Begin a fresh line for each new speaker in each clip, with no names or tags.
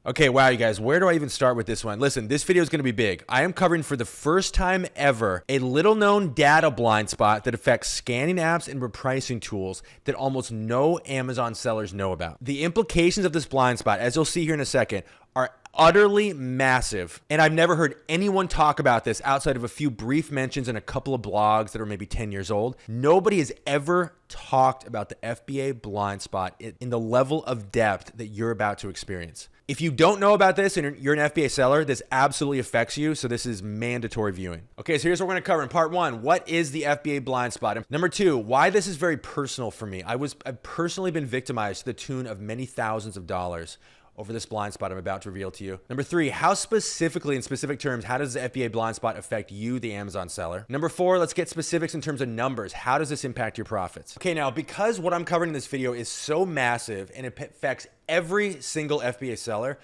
Okay, wow, you guys, where do I even start with this one? Listen, this video is going to be big. I am covering for the first time ever a little known data blind spot that affects scanning apps and repricing tools that almost no Amazon sellers know about. The implications of this blind spot, as you'll see here in a second, are utterly massive. And I've never heard anyone talk about this outside of a few brief mentions in a couple of blogs that are maybe 10 years old. Nobody has ever talked about the FBA blind spot in the level of depth that you're about to experience. If you don't know about this and you're an FBA seller, this absolutely affects you. So this is mandatory viewing. Okay, so here's what we're going to cover in part one. What is the FBA blind spot? And number two, why this is very personal for me. I've personally been victimized to the tune of many thousands of dollars over this blind spot I'm about to reveal to you. Number three, how specifically, in specific terms, how does the FBA blind spot affect you, the Amazon seller? Number four, let's get specifics in terms of numbers. How does this impact your profits? Okay, now, because what I'm covering in this video is so massive and it affects every single FBA seller,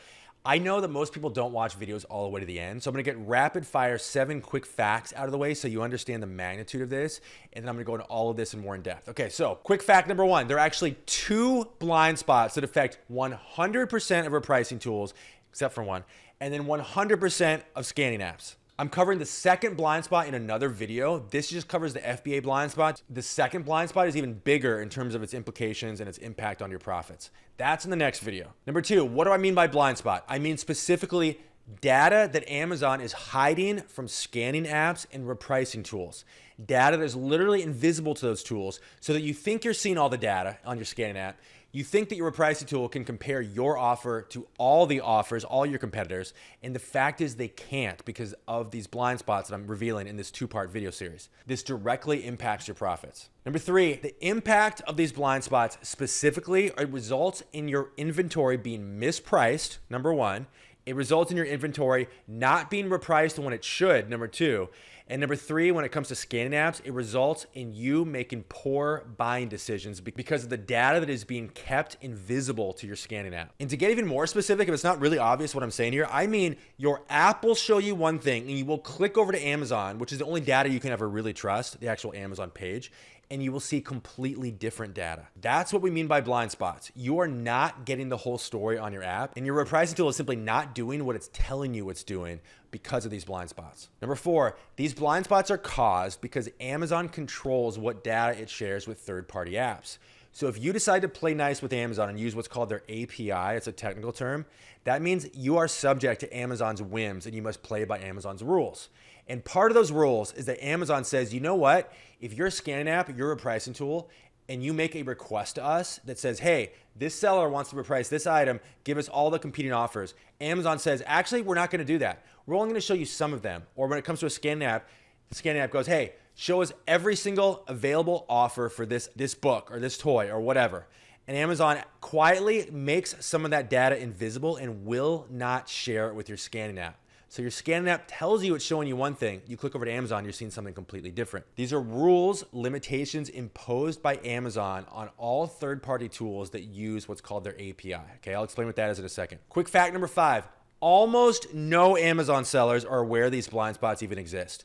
I know that most people don't watch videos all the way to the end. So I'm going to get rapid fire 7 quick facts out of the way so you understand the magnitude of this. And then I'm going to go into all of this in more in depth. Okay, so quick fact number one, there are actually 2 blind spots that affect 100% of repricing tools, except for one, and then 100% of scanning apps. I'm covering the second blind spot in another video. This just covers the FBA blind spot. The second blind spot is even bigger in terms of its implications and its impact on your profits. That's in the next video. Number two, what do I mean by blind spot? I mean specifically data that Amazon is hiding from scanning apps and repricing tools. Data that is literally invisible to those tools so that you think you're seeing all the data on your scanning app. You think that your repricing tool can compare your offer to all the offers, all your competitors, and the fact is they can't because of these blind spots that I'm revealing in this 2-part video series. This directly impacts your profits. Number three, the impact of these blind spots specifically, it results in your inventory being mispriced, number one. It results in your inventory not being repriced when it should, number two. And number three, when it comes to scanning apps, it results in you making poor buying decisions because of the data that is being kept invisible to your scanning app. And to get even more specific, if it's not really obvious what I'm saying here, I mean your app will show you one thing and you will click over to Amazon, which is the only data you can ever really trust, the actual Amazon page, and you will see completely different data. That's what we mean by blind spots. You are not getting the whole story on your app, and your repricing tool is simply not doing what it's telling you it's doing because of these blind spots. Number four, these blind spots are caused because Amazon controls what data it shares with third-party apps. So if you decide to play nice with Amazon and use what's called their API, it's a technical term, that means you are subject to Amazon's whims and you must play by Amazon's rules. And part of those rules is that Amazon says, you know what? If you're a scanning app, you're a repricing tool, and you make a request to us that says, hey, this seller wants to reprice this item, give us all the competing offers. Amazon says, actually, we're not going to do that. We're only going to show you some of them. Or when it comes to a scanning app, the scanning app goes, hey, show us every single available offer for this book or this toy or whatever. And Amazon quietly makes some of that data invisible and will not share it with your scanning app. So your scanning app tells you it's showing you one thing. You click over to Amazon, you're seeing something completely different. These are rules, limitations imposed by Amazon on all third-party tools that use what's called their API. Okay, I'll explain what that is in a second. Quick fact number 5, almost no Amazon sellers are aware these blind spots even exist.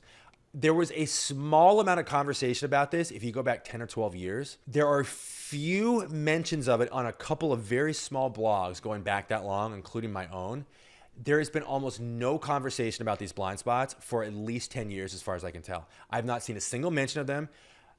There was a small amount of conversation about this if you go back 10 or 12 years. There are few mentions of it on a couple of very small blogs going back that long, including my own. There has been almost no conversation about these blind spots for at least 10 years as far as I can tell. I've not seen a single mention of them.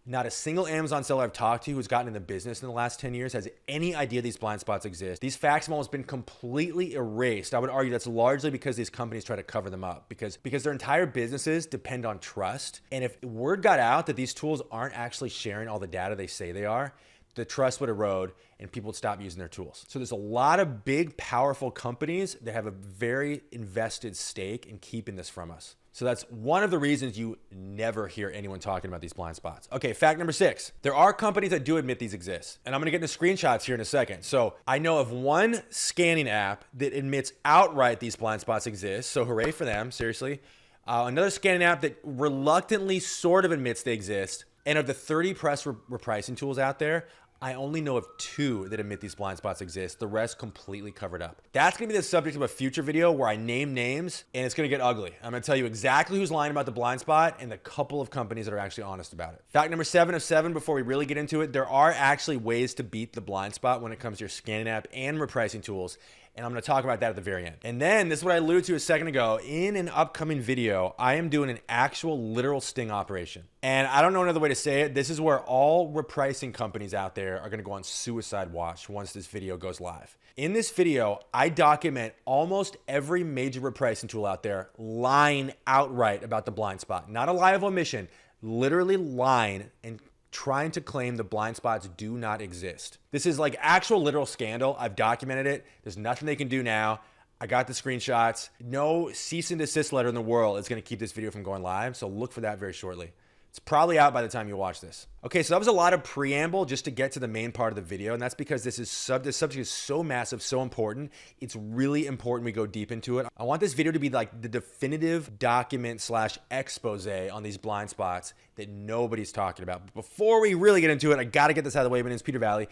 Not a single Amazon seller I've talked to who's gotten in the business in the last 10 years has any idea these blind spots exist. These facts have almost been completely erased. I would argue that's largely because these companies try to cover them up because their entire businesses depend on trust. And if word got out that these tools aren't actually sharing all the data they say they are, the trust would erode and people would stop using their tools. So there's a lot of big, powerful companies that have a very invested stake in keeping this from us. So that's one of the reasons you never hear anyone talking about these blind spots. Okay, fact number 6. There are companies that do admit these exist. And I'm gonna get into screenshots here in a second. So I know of one scanning app that admits outright these blind spots exist. So hooray for them, seriously. Another scanning app that reluctantly sort of admits they exist. And of the 30 press repricing tools out there, I only know of 2 that admit these blind spots exist. The rest completely covered up. That's gonna be the subject of a future video where I name names and it's gonna get ugly. I'm gonna tell you exactly who's lying about the blind spot and the couple of companies that are actually honest about it. Fact number 7 of 7, before we really get into it, there are actually ways to beat the blind spot when it comes to your scanning app and repricing tools. And I'm going to talk about that at the very end. And then this is what I alluded to a second ago. In an upcoming video, I am doing an actual literal sting operation. And I don't know another way to say it. This is where all repricing companies out there are going to go on suicide watch once this video goes live. In this video, I document almost every major repricing tool out there lying outright about the blind spot. Not a lie of omission, literally lying and trying to claim the blind spots do not exist. This is like actual literal scandal. I've documented it. There's nothing they can do now. I got the screenshots. No cease and desist letter in the world is going to keep this video from going live. So look for that very shortly. It's probably out by the time you watch this. Okay, so that was a lot of preamble just to get to the main part of the video, and that's because this subject is so massive, so important. It's really important we go deep into it. I want this video to be like the definitive document / expose on these blind spots that nobody's talking about. But before we really get into it, I gotta get this out of the way. My name is Peter Valley.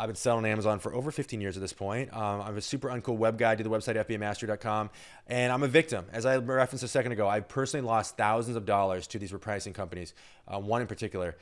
I've been selling on Amazon for over 15 years at this point. I'm a super uncool web guy. I do the website FBAmastery.com, and I'm a victim. As I referenced a second ago, I personally lost thousands of dollars to these repricing companies, one in particular,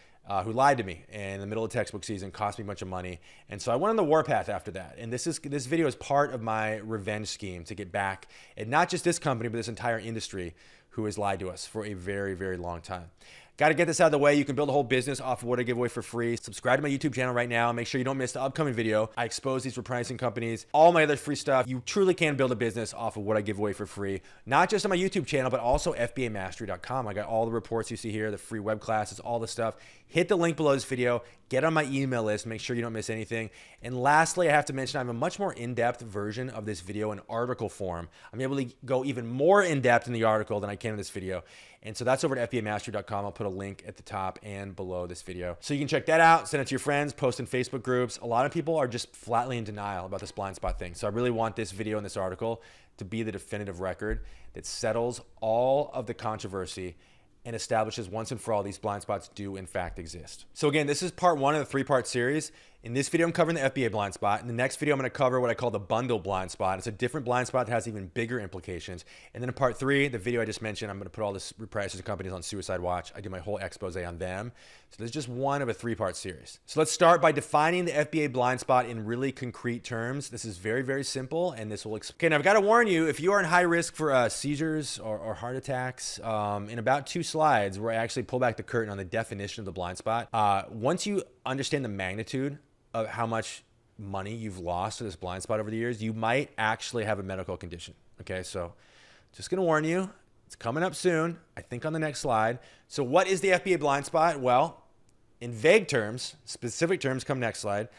who lied to me in the middle of textbook season, cost me a bunch of money. And so I went on the warpath after that. And this video is part of my revenge scheme to get back at not just this company, but this entire industry who has lied to us for a very, very long time. Got to get this out of the way. You can build a whole business off of what I give away for free. Subscribe to my YouTube channel right now. Make sure you don't miss the upcoming video. I expose these repricing companies, all my other free stuff. You truly can build a business off of what I give away for free, not just on my YouTube channel, but also FBAmastery.com. I got all the reports you see here, the free web classes, all the stuff. Hit the link below this video. Get on my email list. Make sure you don't miss anything. And lastly, I have to mention I have a much more in-depth version of this video in article form. I'm able to go even more in-depth in the article than I can in this video. And so that's over at FBAmastery.com. I'll put a link at the top and below this video. So you can check that out, send it to your friends, post in Facebook groups. A lot of people are just flatly in denial about this blind spot thing. So I really want this video and this article to be the definitive record that settles all of the controversy and establishes once and for all these blind spots do in fact exist. So again, this is part one of the three-part series. In this video, I'm covering the FBA blind spot. In the next video, I'm going to cover what I call the bundle blind spot. It's a different blind spot that has even bigger implications. And then in part three, the video I just mentioned, I'm going to put all this repricers companies on suicide watch. I do my whole expose on them. So this is just one of a three-part series. So let's start by defining the FBA blind spot in really concrete terms. This is very, very simple, and this will okay, now I've got to warn you, if you are in high risk for seizures or heart attacks, in about 2 slides where I actually pull back the curtain on the definition of the blind spot, once you understand the magnitude of how much money you've lost to this blind spot over the years, you might actually have a medical condition. Okay, so just gonna warn you, it's coming up soon, I think on the next slide. So what is the FBA blind spot? Well, in vague terms, specific terms come next slide.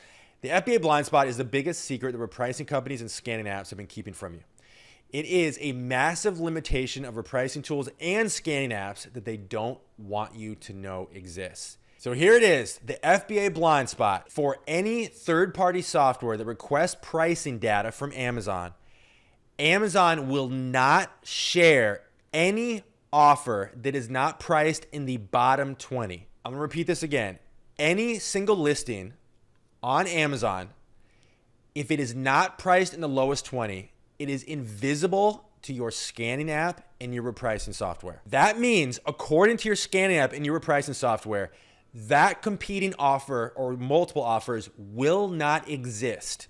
The FBA blind spot is the biggest secret that repricing companies and scanning apps have been keeping from you. It is a massive limitation of repricing tools and scanning apps that they don't want you to know exists. So here it is, the FBA blind spot. For any third-party software that requests pricing data from Amazon, Amazon will not share any offer that is not priced in the bottom 20. I'm gonna repeat this again. Any single listing on Amazon, if it is not priced in the lowest 20, it is invisible to your scanning app and your repricing software. That means, according to your scanning app and your repricing software, that competing offer or multiple offers will not exist.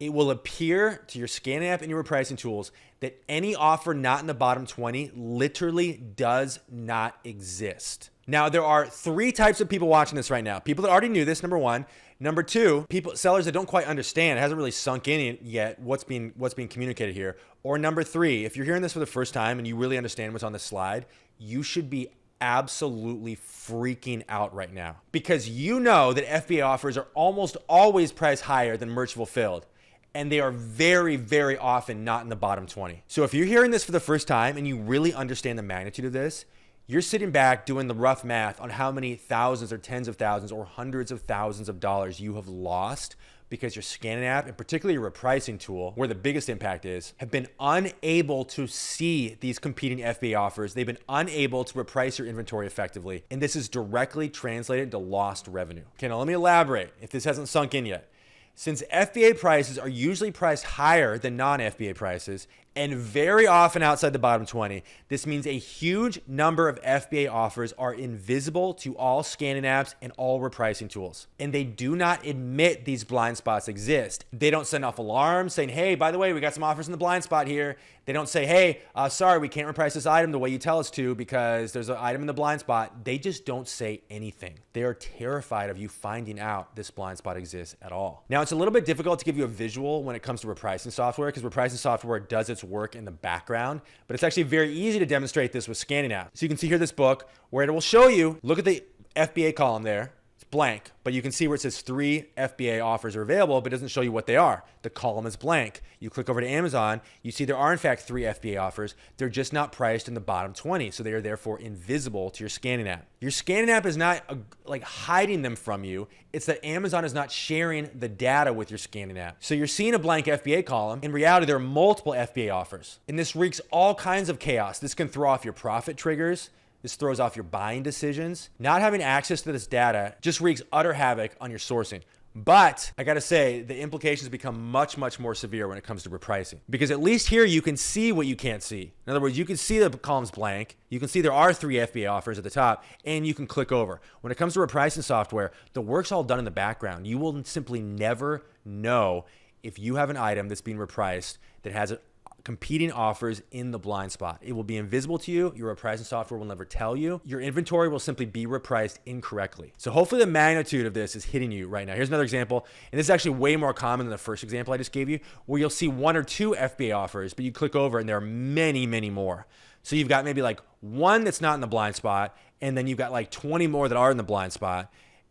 It will appear to your scanning app and your repricing tools that any offer not in the bottom 20 literally does not exist. Now, there are 3 types of people watching this right now. People that already knew this, number 1. Number 2, sellers that don't quite understand, it hasn't really sunk in yet what's being communicated here. Or number 3, if you're hearing this for the first time and you really understand what's on this slide, you should be absolutely freaking out right now, because you know that FBA offers are almost always priced higher than merch fulfilled, and they are very, very often not in the bottom 20. So if you're hearing this for the first time and you really understand the magnitude of this, you're sitting back doing the rough math on how many thousands or tens of thousands or hundreds of thousands of dollars you have lost because your scanning app, and particularly your repricing tool, where the biggest impact is, have been unable to see these competing FBA offers. They've been unable to reprice your inventory effectively. And this is directly translated to lost revenue. Okay, now let me elaborate if this hasn't sunk in yet. Since FBA prices are usually priced higher than non-FBA prices, And very often outside the bottom 20, this means a huge number of FBA offers are invisible to all scanning apps and all repricing tools. And they do not admit these blind spots exist. They don't send off alarms saying, hey, by the way, we got some offers in the blind spot here. They don't say, hey, sorry, we can't reprice this item the way you tell us to because there's an item in the blind spot. They just don't say anything. They are terrified of you finding out this blind spot exists at all. Now, it's a little bit difficult to give you a visual when it comes to repricing software because repricing software does its work in the background, but it's actually very easy to demonstrate this with scanning apps. So you can see here this book where it will show you, look at the FBA column there. Blank, but you can see where it says 3 FBA offers are available, but it doesn't show you what they are. The column is blank. You click over to Amazon, you see there are in fact 3 FBA offers. They're just not priced in the bottom 20, so they are therefore invisible to your scanning app. Your scanning app is not like hiding them from you. It's that Amazon is not sharing the data with your scanning app. So you're seeing a blank FBA column. In reality, there are multiple FBA offers, and this wreaks all kinds of chaos. This can throw off your profit triggers. This throws off your buying decisions. Not having access to this data just wreaks utter havoc on your sourcing. But I gotta say, the implications become much, much more severe when it comes to repricing. Because at least here you can see what you can't see. In other words, you can see the columns blank. You can see there are 3 FBA offers at the top, and you can click over. When it comes to repricing software, the work's all done in the background. You will simply never know if you have an item that's being repriced that has competing offers in the blind spot. It will be invisible to you. Your repricing software will never tell you. Your inventory will simply be repriced incorrectly. So hopefully the magnitude of this is hitting you right now. Here's another example, and this is actually way more common than the first example I just gave you, where you'll see 1 or 2 FBA offers, but you click over and there are many, many more. So you've got maybe like 1 that's not in the blind spot, and then you've got like 20 more that are in the blind spot.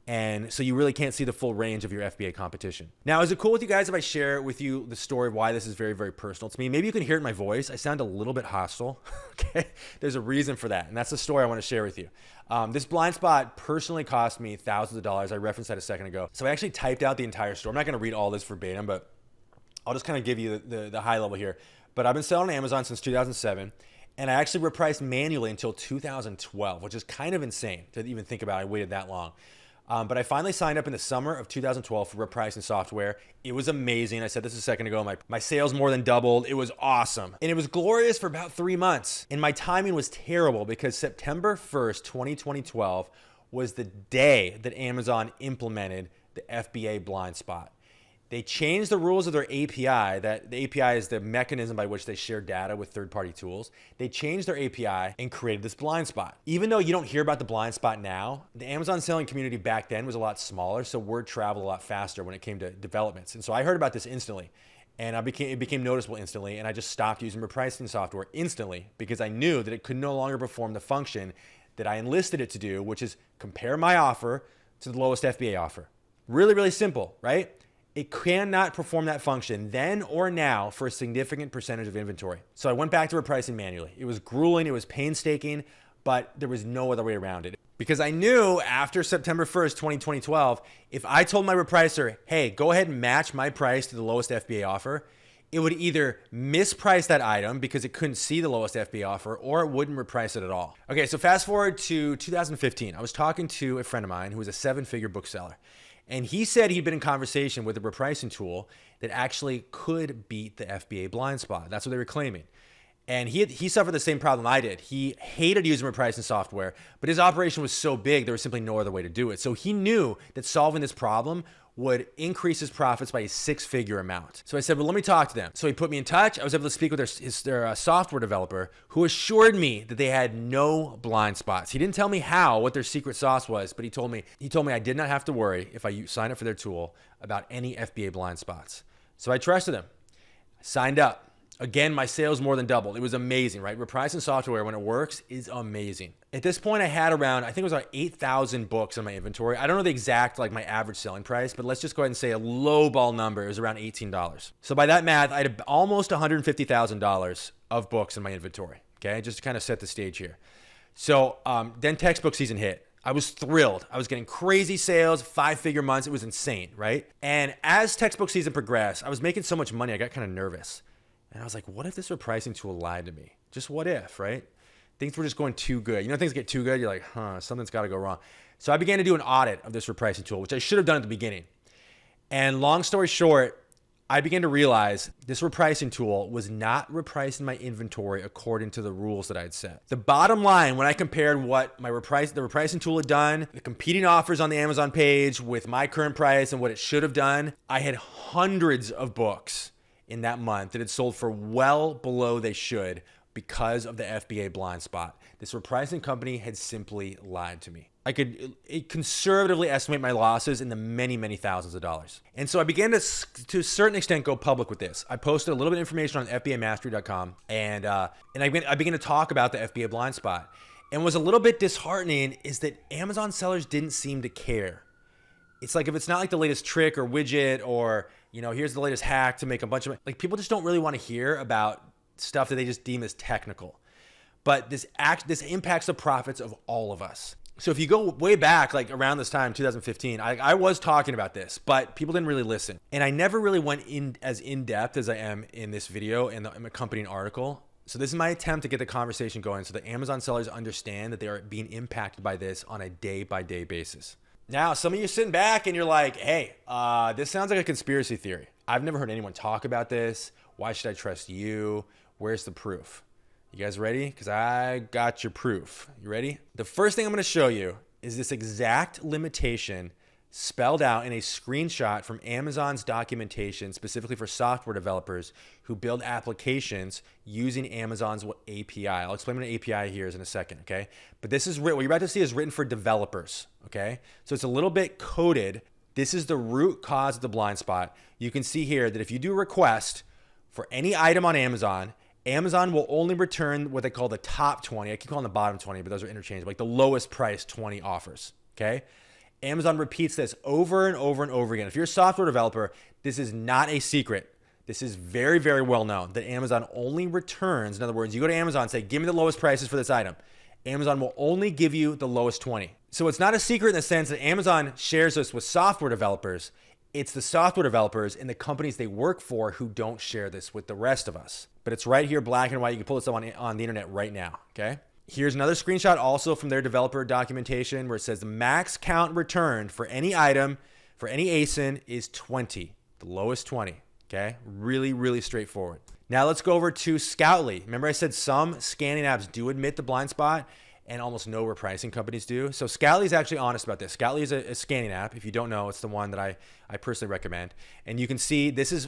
And so you really can't see the full range of your FBA competition. Now, is it cool with you guys if I share with you the story of why this is very, very personal to me? Maybe you can hear it in my voice. I sound a little bit hostile, okay? There's a reason for that, and that's the story I want to share with you. This blind spot personally cost me thousands of dollars. I referenced that a second ago. So I actually typed out the entire story. I'm not going to read all this verbatim, but I'll just kind of give you the high level here. But I've been selling on Amazon since 2007. And I actually repriced manually until 2012, which is kind of insane to even think about. I waited that long. But I finally signed up in the summer of 2012 for repricing software. It was amazing. I said this a second ago. My sales more than doubled. It was awesome. And it was glorious for about 3 months. And my timing was terrible because September 1st, 2012 was the day that Amazon implemented the FBA blind spot. They changed the rules of their API. That the API is the mechanism by which they share data with third-party tools. They changed their API and created this blind spot. Even though you don't hear about the blind spot now, the Amazon selling community back then was a lot smaller, so word traveled a lot faster when it came to developments. And so I heard about this instantly, and it became noticeable instantly, and I just stopped using repricing software instantly because I knew that it could no longer perform the function that I enlisted it to do, which is compare my offer to the lowest FBA offer. Really, really simple, right? It cannot perform that function then or now for a significant percentage of inventory. So I went back to repricing manually. It was grueling, it was painstaking, but there was no other way around it. Because I knew after September 1st, 2012, if I told my repricer, hey, go ahead and match my price to the lowest FBA offer, it would either misprice that item because it couldn't see the lowest FBA offer, or it wouldn't reprice it at all. Okay, so fast forward to 2015. I was talking to a friend of mine who was a 7-figure bookseller. And he said he'd been in conversation with a repricing tool that actually could beat the FBA blind spot. That's what they were claiming. And he suffered the same problem I did. He hated using repricing software, but his operation was so big, there was simply no other way to do it. So he knew that solving this problem would increase his profits by a 6-figure amount. So I said, well, let me talk to them. So he put me in touch. I was able to speak with their software developer, who assured me that they had no blind spots. He didn't tell me what their secret sauce was, but he told me I did not have to worry if I signed up for their tool about any FBA blind spots. So I trusted him. I signed up. Again, my sales more than doubled. It was amazing, right? Repricing software, when it works, is amazing. At this point, I had around, I think it was like 8,000 books in my inventory. I don't know the exact, my average selling price, but let's just go ahead and say a low ball number. It was around $18. So by that math, I had almost $150,000 of books in my inventory, okay? Just to kind of set the stage here. So then textbook season hit. I was thrilled. I was getting crazy sales, 5-figure months. It was insane, right? And as textbook season progressed, I was making so much money, I got kind of nervous. And I was like, what if this repricing tool lied to me? Just what if, right? Things were just going too good. You know, things get too good, you're like, something's got to go wrong. So I began to do an audit of this repricing tool, which I should have done at the beginning. And long story short, I began to realize this repricing tool was not repricing my inventory according to the rules that I had set. The bottom line, when I compared what the repricing tool had done, the competing offers on the Amazon page with my current price and what it should have done, I had hundreds of books in that month that had sold for well below they should because of the FBA blind spot. This repricing company had simply lied to me. I could conservatively estimate my losses in the many, many thousands of dollars. And so I began to a certain extent, go public with this. I posted a little bit of information on FBAmastery.com, and I began to talk about the FBA blind spot. And what's a little bit disheartening is that Amazon sellers didn't seem to care. It's like, if it's not like the latest trick or widget or, here's the latest hack to make a bunch of, people just don't really want to hear about stuff that they just deem as technical. But this impacts the profits of all of us. So if you go way back, like around this time, 2015, I was talking about this, but people didn't really listen. And I never really went as in-depth as I am in this video and the accompanying article. So this is my attempt to get the conversation going so that Amazon sellers understand that they are being impacted by this on a day-by-day basis. Now, some of you sitting back and you're like, hey, this sounds like a conspiracy theory. I've never heard anyone talk about this. Why should I trust you? Where's the proof? You guys ready? Because I got your proof. You ready? The first thing I'm going to show you is this exact limitation spelled out in a screenshot from Amazon's documentation, specifically for software developers who build applications using Amazon's API. I'll explain what an API here is in a second, okay? But this is what you're about to see is written for developers, okay? So it's a little bit coded. This is the root cause of the blind spot. You can see here that if you do a request for any item on Amazon, Amazon will only return what they call the top 20. I keep calling the bottom 20, but those are interchangeable, like the lowest price 20 offers, okay? Amazon repeats this over and over and over again. If you're a software developer, this is not a secret. This is very, very well known that Amazon only returns, in other words, you go to Amazon and say, give me the lowest prices for this item. Amazon will only give you the lowest 20. So it's not a secret in the sense that Amazon shares this with software developers. It's the software developers and the companies they work for who don't share this with the rest of us. But it's right here, black and white. You can pull this up on the internet right now, okay? Here's another screenshot also from their developer documentation where it says the max count returned for any item, for any ASIN is 20, the lowest 20, okay? Really, really straightforward. Now let's go over to Scoutly. Remember I said some scanning apps do admit the blind spot and almost no repricing companies do. So Scoutly is actually honest about this. Scoutly is a scanning app. If you don't know, it's the one that I personally recommend. And you can see this is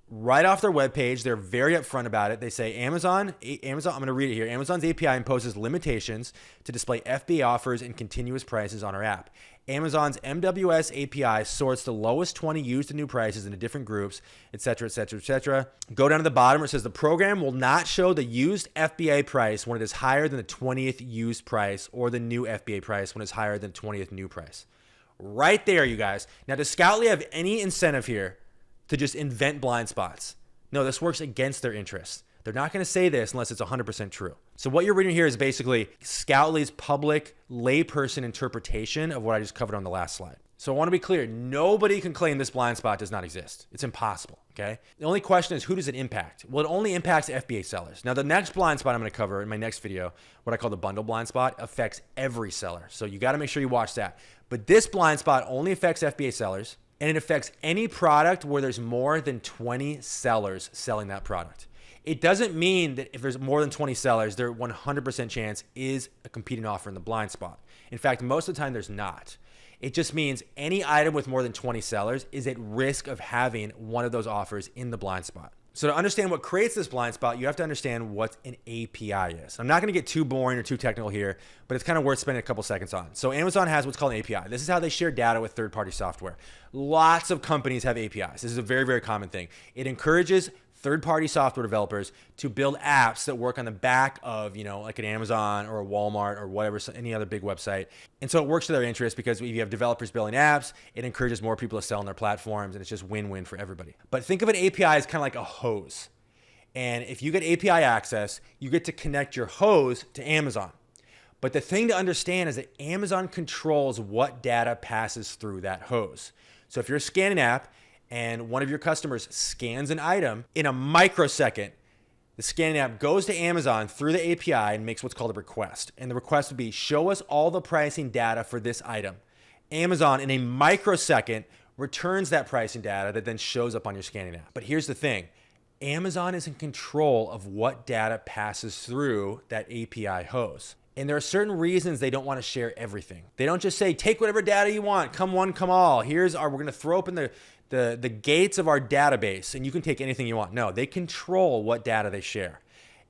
right off their webpage. They're very upfront about it. They say Amazon, I'm going to read it here. Amazon's API imposes limitations to display FBA offers and continuous prices on our app. Amazon's MWS API sorts the lowest 20 used and new prices into different groups, et cetera, et cetera, et cetera. Go down to the bottom where it says the program will not show the used FBA price when it is higher than the 20th used price or the new FBA price when it's higher than 20th new price. Right there, you guys. Now, does Scoutly have any incentive here to just invent blind spots? No, this works against their interests. They're not going to say this unless it's 100% true. So what you're reading here is basically Scoutly's public layperson interpretation of what I just covered on the last slide. So I want to be clear. Nobody can claim this blind spot does not exist. It's impossible, okay? The only question is, who does it impact? Well, it only impacts FBA sellers. Now, the next blind spot I'm going to cover in my next video, what I call the bundle blind spot, affects every seller. So you got to make sure you watch that. But this blind spot only affects FBA sellers, and it affects any product where there's more than 20 sellers selling that product. It doesn't mean that if there's more than 20 sellers, there 100% chance is a competing offer in the blind spot. In fact, most of the time there's not. It just means any item with more than 20 sellers is at risk of having one of those offers in the blind spot. So to understand what creates this blind spot, you have to understand what an API is. I'm not going to get too boring or too technical here, but it's kind of worth spending a couple seconds on. So Amazon has what's called an API. This is how they share data with third-party software. Lots of companies have APIs. This is a very, very common thing. It encourages third-party software developers to build apps that work on the back of, like an Amazon or a Walmart or whatever, any other big website. And so it works to their interest because if you have developers building apps, it encourages more people to sell on their platforms, and it's just win-win for everybody. But think of an API as kind of like a hose. And if you get API access, you get to connect your hose to Amazon. But the thing to understand is that Amazon controls what data passes through that hose. So if you're a scanning app, and one of your customers scans an item, in a microsecond, the scanning app goes to Amazon through the API and makes what's called a request. And the request would be, show us all the pricing data for this item. Amazon, in a microsecond, returns that pricing data that then shows up on your scanning app. But here's the thing. Amazon is in control of what data passes through that API host. And there are certain reasons they don't want to share everything. They don't just say, take whatever data you want, come one, come all. We're going to throw open the gates of our database and you can take anything you want. No, they control what data they share.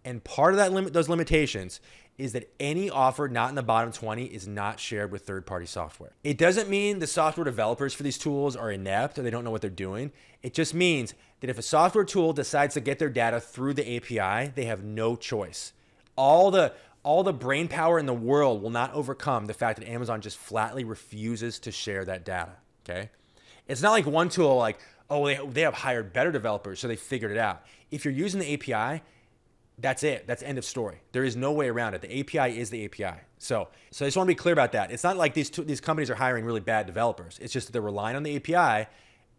And part of those limitations is that any offer not in the bottom 20 is not shared with third-party software. It doesn't mean the software developers for these tools are inept or they don't know what they're doing. It just means that if a software tool decides to get their data through the API, they have no choice. All the brain power in the world will not overcome the fact that Amazon just flatly refuses to share that data, okay? It's not like one tool like, oh, they have hired better developers, so they figured it out. If you're using the API, that's it. That's end of story. There is no way around it. The API is the API. So I just want to be clear about that. It's not like these companies are hiring really bad developers. It's just that they're relying on the API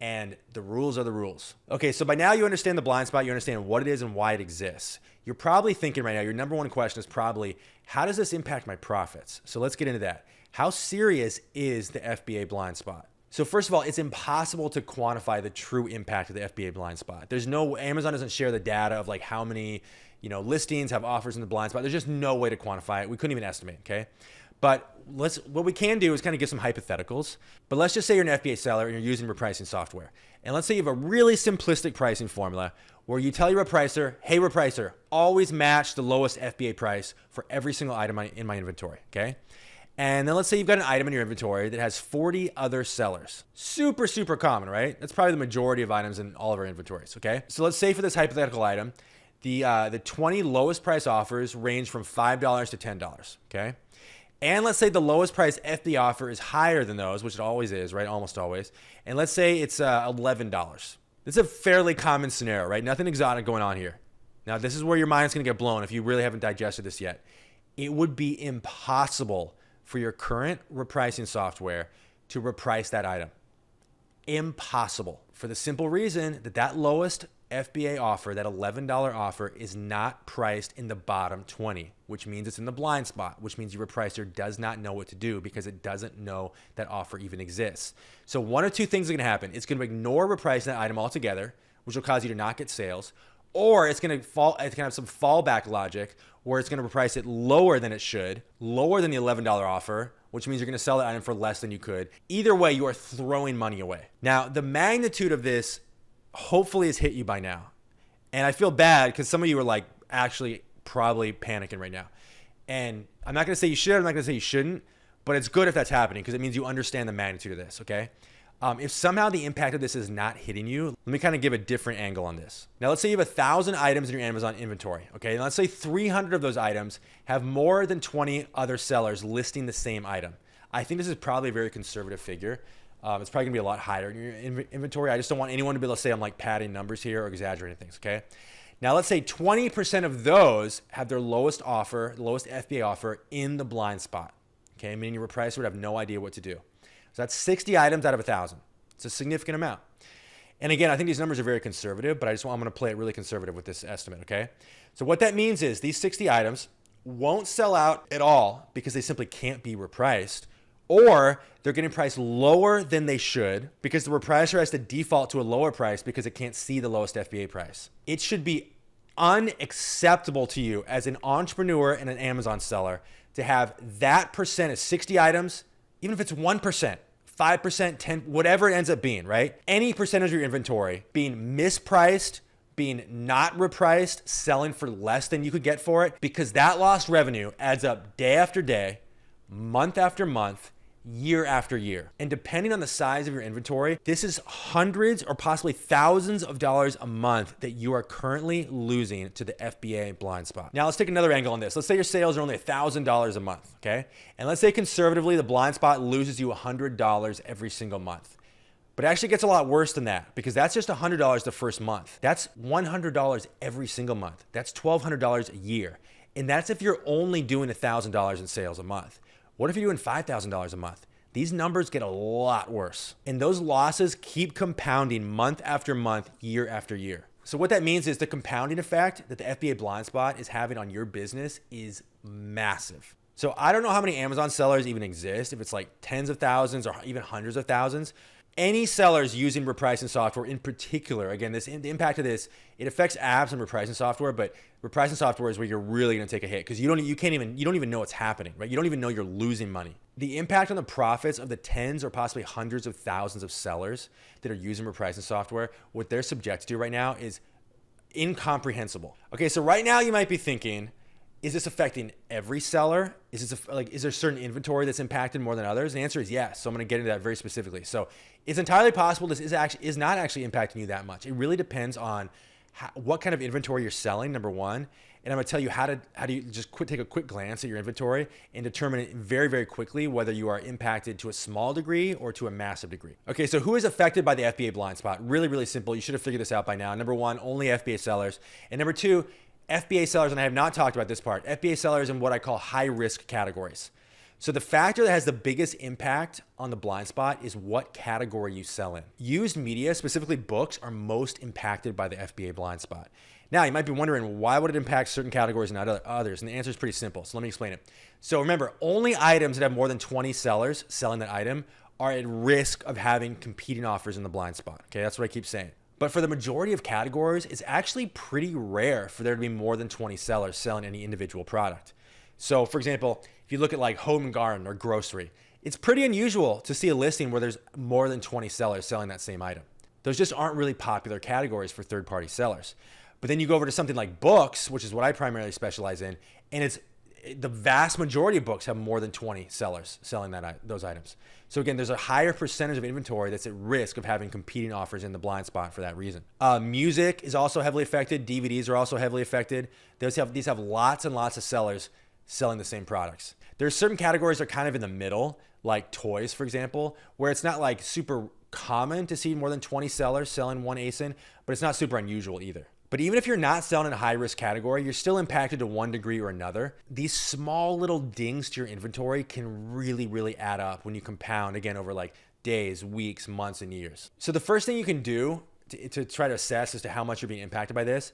and the rules are the rules. Okay, so by now you understand the blind spot. You understand what it is and why it exists. You're probably thinking right now, your number one question is probably, how does this impact my profits? So let's get into that. How serious is the FBA blind spot? So first of all, it's impossible to quantify the true impact of the FBA blind spot. Amazon doesn't share the data of like how many listings have offers in the blind spot. There's just no way to quantify it. We couldn't even estimate, okay? But what we can do is kind of give some hypotheticals. But let's just say you're an FBA seller and you're using repricing software. And let's say you have a really simplistic pricing formula where you tell your repricer, hey repricer, always match the lowest FBA price for every single item in my inventory, okay? And then let's say you've got an item in your inventory that has 40 other sellers. Super, super common, right? That's probably the majority of items in all of our inventories, okay? So let's say for this hypothetical item, the 20 lowest price offers range from $5 to $10, okay? And let's say the lowest price FBA offer is higher than those, which it always is, right? Almost always. And let's say it's $11. It's a fairly common scenario, right? Nothing exotic going on here. Now, this is where your mind's going to get blown if you really haven't digested this yet. It would be impossible for your current repricing software to reprice that item. Impossible. For the simple reason that lowest FBA offer, that $11 offer, is not priced in the bottom 20, which means it's in the blind spot, which means your repricer does not know what to do because it doesn't know that offer even exists. So one of two things are going to happen. It's going to ignore repricing that item altogether, which will cause you to not get sales, or it's going to have some fallback logic where it's going to reprice it lower than it should, lower than the $11 offer, which means you're going to sell that item for less than you could. Either way, you are throwing money away. Now, the magnitude of this hopefully has hit you by now. And I feel bad because some of you are like actually probably panicking right now. And I'm not going to say you should, I'm not going to say you shouldn't, but it's good if that's happening because it means you understand the magnitude of this, okay? If somehow the impact of this is not hitting you, let me kind of give a different angle on this. Now, let's say you have 1,000 items in your Amazon inventory, okay? And let's say 300 of those items have more than 20 other sellers listing the same item. I think this is probably a very conservative figure. It's probably gonna be a lot higher in your inventory. I just don't want anyone to be able to say I'm like padding numbers here or exaggerating things, okay? Now, let's say 20% of those have their lowest offer, lowest FBA offer in the blind spot, okay? Meaning your repricer would have no idea what to do. So that's 60 items out of 1,000. It's a significant amount. And again, I think these numbers are very conservative, but I'm going to play it really conservative with this estimate, okay? So what that means is these 60 items won't sell out at all because they simply can't be repriced, or they're getting priced lower than they should because the repricer has to default to a lower price because it can't see the lowest FBA price. It should be unacceptable to you as an entrepreneur and an Amazon seller to have that percent of 60 items, even if it's 1%, 5%, 10, whatever it ends up being, right? Any percentage of your inventory being mispriced, being not repriced, selling for less than you could get for it, because that lost revenue adds up day after day, month after month, year after year. And depending on the size of your inventory, this is hundreds or possibly thousands of dollars a month that you are currently losing to the FBA blind spot. Now let's take another angle on this. Let's say your sales are only $1,000 a month, okay? And let's say conservatively, the blind spot loses you $100 every single month. But it actually gets a lot worse than that because that's just $100 the first month. That's $100 every single month. That's $1,200 a year. And that's if you're only doing $1,000 in sales a month. What if you're doing $5,000 a month? These numbers get a lot worse. And those losses keep compounding month after month, year after year. So what that means is the compounding effect that the FBA blind spot is having on your business is massive. So I don't know how many Amazon sellers even exist, if it's like tens of thousands or even hundreds of thousands, Any sellers using repricing software in particular, again, the impact of this, it affects apps and repricing software, but repricing software is where you're really going to take a hit because you don't even know what's happening, right? You don't even know you're losing money. The impact on the profits of the tens or possibly hundreds of thousands of sellers that are using repricing software, what they're subjected to right now is incomprehensible. Okay, so right now you might be thinking, is this affecting every seller? Is there certain inventory that's impacted more than others? The answer is yes. So I'm going to get into that very specifically. So it's entirely possible this is not actually impacting you that much. It really depends on what kind of inventory you're selling, number one. And I'm going to tell you how do you just take a quick glance at your inventory and determine very, very quickly whether you are impacted to a small degree or to a massive degree. Okay, so who is affected by the FBA blind spot? Really, really simple. You should have figured this out by now. Number one, only FBA sellers. And number two, FBA sellers, and I have not talked about this part, FBA sellers in what I call high risk categories. So the factor that has the biggest impact on the blind spot is what category you sell in. Used media, specifically books, are most impacted by the FBA blind spot. Now, you might be wondering, why would it impact certain categories and not others? And the answer is pretty simple. So let me explain it. So remember, only items that have more than 20 sellers selling that item are at risk of having competing offers in the blind spot. Okay, that's what I keep saying. But for the majority of categories, it's actually pretty rare for there to be more than 20 sellers selling any individual product. So for example, if you look at like home and garden or grocery, it's pretty unusual to see a listing where there's more than 20 sellers selling that same item. Those just aren't really popular categories for third-party sellers. But then you go over to something like books, which is what I primarily specialize in, and the vast majority of books have more than 20 sellers selling those items. So again, there's a higher percentage of inventory that's at risk of having competing offers in the blind spot for that reason. Music is also heavily affected. DVDs are also heavily affected. These have lots and lots of sellers selling the same products. There's certain categories that are kind of in the middle, like toys, for example, where it's not like super common to see more than 20 sellers selling one ASIN, but it's not super unusual either. But even if you're not selling in a high risk category, you're still impacted to one degree or another. These small little dings to your inventory can really, really add up when you compound, again, over like days, weeks, months, and years. So the first thing you can do to try to assess as to how much you're being impacted by this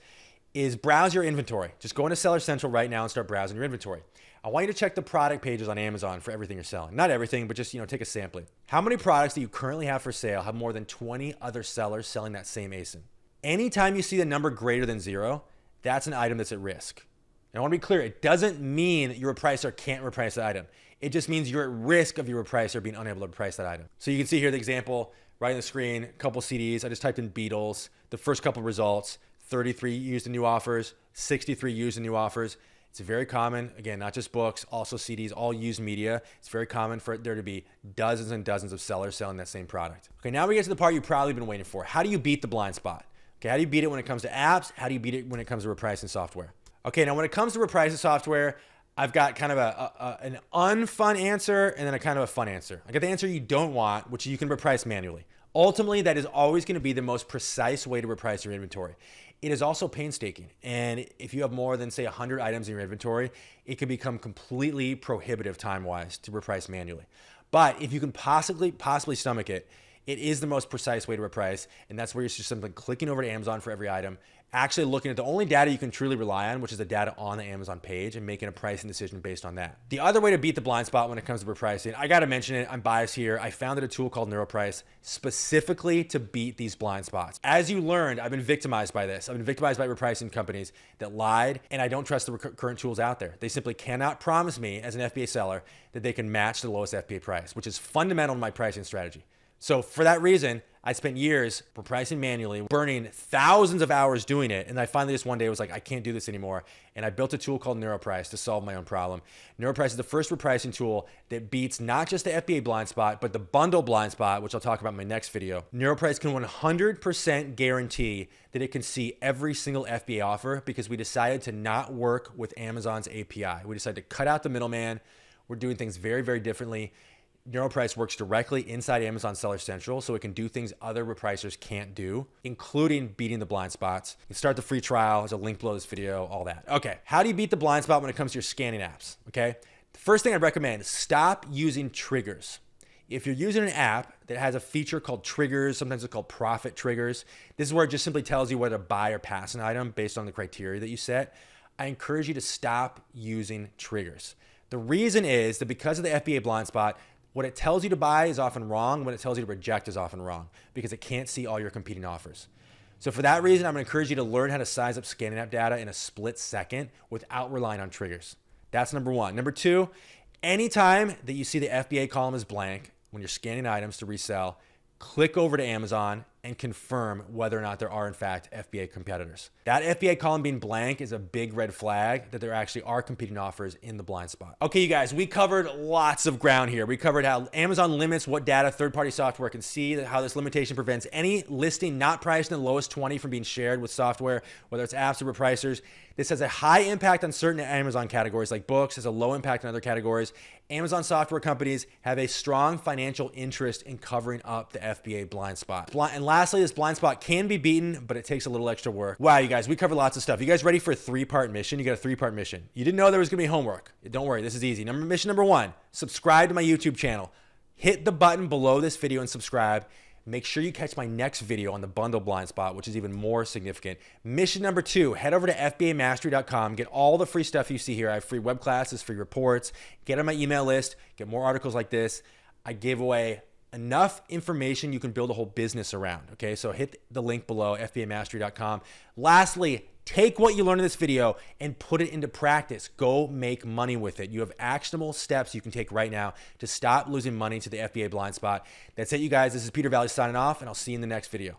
is browse your inventory. Just go into Seller Central right now and start browsing your inventory. I want you to check the product pages on Amazon for everything you're selling. Not everything, but just, take a sampling. How many products that you currently have for sale have more than 20 other sellers selling that same ASIN? Anytime you see the number greater than 0, that's an item that's at risk. And I want to be clear, it doesn't mean that your repricer can't reprice that item. It just means you're at risk of your repricer being unable to price that item. So you can see here the example right on the screen, a couple CDs. I just typed in Beatles, the first couple results, 33 used in new offers, 63 used in new offers. It's very common, again, not just books, also CDs, all used media. It's very common for there to be dozens and dozens of sellers selling that same product. Okay, now we get to the part you've probably been waiting for. How do you beat the blind spot? Okay, how do you beat it when it comes to apps? How do you beat it when it comes to repricing software? Okay, now when it comes to repricing software, I've got kind of an unfun answer and then a kind of a fun answer. I got the answer you don't want, which you can reprice manually. Ultimately, that is always going to be the most precise way to reprice your inventory. It is also painstaking. And if you have more than, say, 100 items in your inventory, it can become completely prohibitive time-wise to reprice manually. But if you can possibly stomach it, it is the most precise way to reprice, and that's where you're just simply clicking over to Amazon for every item, actually looking at the only data you can truly rely on, which is the data on the Amazon page, and making a pricing decision based on that. The other way to beat the blind spot when it comes to repricing, I got to mention it, I'm biased here. I founded a tool called NeuroPrice specifically to beat these blind spots. As you learned, I've been victimized by this. I've been victimized by repricing companies that lied, and I don't trust the current tools out there. They simply cannot promise me as an FBA seller that they can match the lowest FBA price, which is fundamental to my pricing strategy. So for that reason, I spent years repricing manually, burning thousands of hours doing it. And I finally just one day was like, I can't do this anymore. And I built a tool called NeuroPrice to solve my own problem. NeuroPrice is the first repricing tool that beats not just the FBA blind spot, but the bundle blind spot, which I'll talk about in my next video. NeuroPrice can 100% guarantee that it can see every single FBA offer because we decided to not work with Amazon's API. We decided to cut out the middleman. We're doing things very, very differently. NeuroPrice works directly inside Amazon Seller Central, so it can do things other repricers can't do, including beating the blind spots. You can start the free trial. There's a link below this video, all that. Okay, how do you beat the blind spot when it comes to your scanning apps? Okay, the first thing I'd recommend is stop using triggers. If you're using an app that has a feature called triggers, sometimes it's called profit triggers, this is where it just simply tells you whether to buy or pass an item based on the criteria that you set. I encourage you to stop using triggers. The reason is that because of the FBA blind spot, What it tells you to buy is often wrong. What it tells you to reject is often wrong because it can't see all your competing offers. So for that reason, I'm going to encourage you to learn how to size up scanning app data in a split second without relying on triggers. That's number one. Number two, anytime that you see the FBA column is blank when you're scanning items to resell, click over to Amazon and confirm whether or not there are in fact FBA competitors. That FBA column being blank is a big red flag that there actually are competing offers in the blind spot. Okay, you guys, we covered lots of ground here. We covered how Amazon limits what data third-party software can see, how this limitation prevents any listing not priced in the lowest 20 from being shared with software, whether it's apps or repricers. This has a high impact on certain Amazon categories like books, has a low impact on other categories. Amazon software companies have a strong financial interest in covering up the FBA blind spot. And lastly, this blind spot can be beaten, but it takes a little extra work. Wow, you guys, we covered lots of stuff. You guys ready for a 3-part mission? You got a 3-part mission. You didn't know there was gonna be homework. Don't worry, this is easy. Mission number 1, subscribe to my YouTube channel. Hit the button below this video and subscribe. Make sure you catch my next video on the bundle blind spot, which is even more significant. Mission number 2, head over to FBAmastery.com. Get all the free stuff you see here. I have free web classes, free reports. Get on my email list. Get more articles like this. I give away enough information you can build a whole business around. Okay, so hit the link below, FBAmastery.com. Lastly, take what you learned in this video and put it into practice. Go make money with it. You have actionable steps you can take right now to stop losing money to the FBA blind spot. That's it, you guys. This is Peter Valley signing off, and I'll see you in the next video.